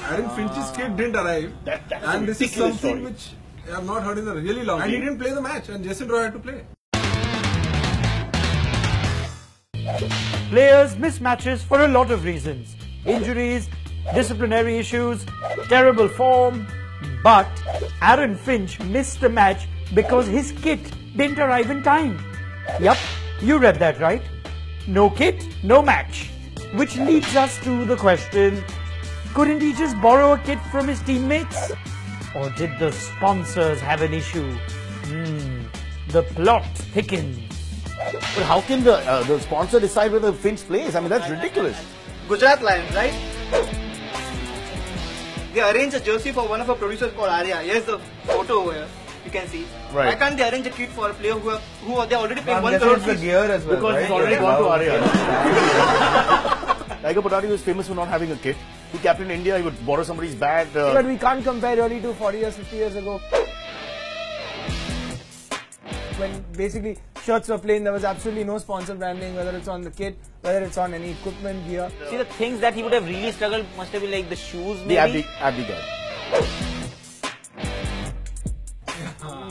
Aaron Finch's kit didn't arrive, and this is something which I have not heard in a really long time. And he didn't play the match, and Jason Roy had to play. Players miss matches for a lot of reasons. Injuries, disciplinary issues, terrible form. But Aaron Finch missed the match because his kit didn't arrive in time. Yup, you read that right. No kit, no match. Which leads us to the question, couldn't he just borrow a kit from his teammates? Or did the sponsors have an issue? The plot thickens. But how can the sponsor decide whether Finch plays? I mean, that's ridiculous. Gujarat Lions, right? They arranged a jersey for one of our producers called Arya. Here's the photo over here. You can see. Right. Why can't they arrange a kit for a player who are they already paying 1 crore the gear as well, because right? it's already gone to Arya. Tiger Patani was famous for not having a kit. He captained India, he would borrow somebody's bat. But we can't compare really to 40 years, 50 years ago. When basically shirts were plain, there was absolutely no sponsor branding, whether it's on the kit, whether it's on any equipment, gear. See, the things that he would have really struggled must have been like the shoes, maybe. The Abdi guy.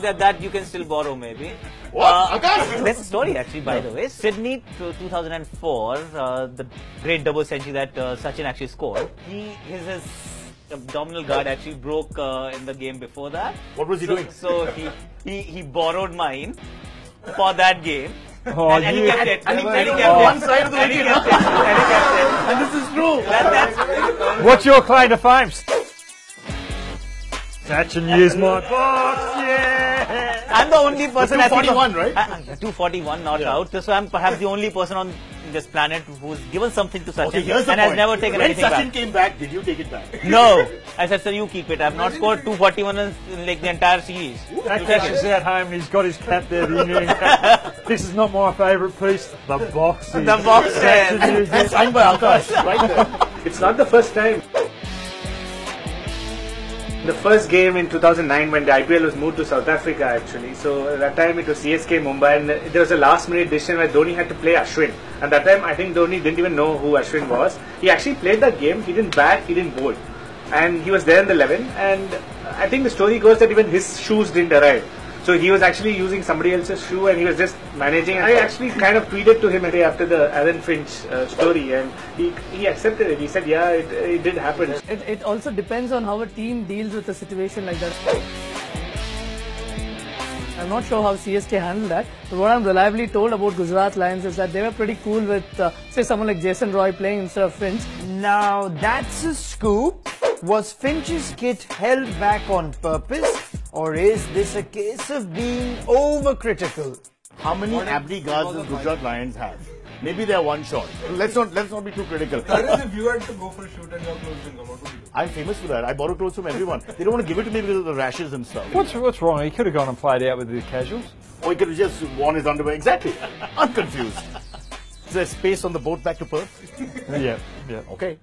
That you can still borrow, maybe. What? There's a story actually, by the way. Sydney 2004, the great double century that Sachin actually scored. His abdominal guard actually broke in the game before that. What was he doing? So he borrowed mine for that game. Oh, and he kept it. And he kept it. One side of the And he wicket. kept it. And he kept it. And this is true. That's What's your claim to fame? Sachin used my box, yeah! I'm the only person. 241, right? 241 not out. So I'm perhaps the only person on this planet who's given something to Sachin Okay, here's the and point. has never taken when anything Sachin back. came back, did you take it back? No, I said, sir, you keep it. I've not scored 241 in like the entire series. Akash's at home and he's got his cap there, the Indian cap. This is not my favourite piece. The box. The box set. That's signed by Akash, right there. It's not the first time. The first game in 2009 when the IPL was moved to South Africa actually. So at that time it was CSK Mumbai and there was a last minute decision where Dhoni had to play Ashwin. And that time I think Dhoni didn't even know who Ashwin was. He actually played that game, he didn't bat, he didn't bowl. And he was there in the 11 and I think the story goes that even his shoes didn't arrive. So he was actually using somebody else's shoe and he was just managing. I actually kind of tweeted to him a day after the Aaron Finch story and he accepted it. He said, yeah, it did happen. It also depends on how a team deals with a situation like that. I'm not sure how CSK handled that, but what I'm reliably told about Gujarat Lions is that they were pretty cool with, say, someone like Jason Roy playing instead of Finch. Now that's a scoop. Was Finch's kit held back on purpose? Or is this a case of being overcritical? How many Abdi guards does Gujarat Lions have? Maybe they're one shot. Let's not be too critical. If you had to go for a shoot and your clothes didn't come, what would you do? I'm famous for that. I borrow clothes from everyone. They don't want to give it to me because of the rashes and stuff. What's wrong? He could have gone and played out with the casuals. Or he could have just worn his underwear. Exactly. I'm confused. Is there space on the boat back to Perth? Yeah. Okay.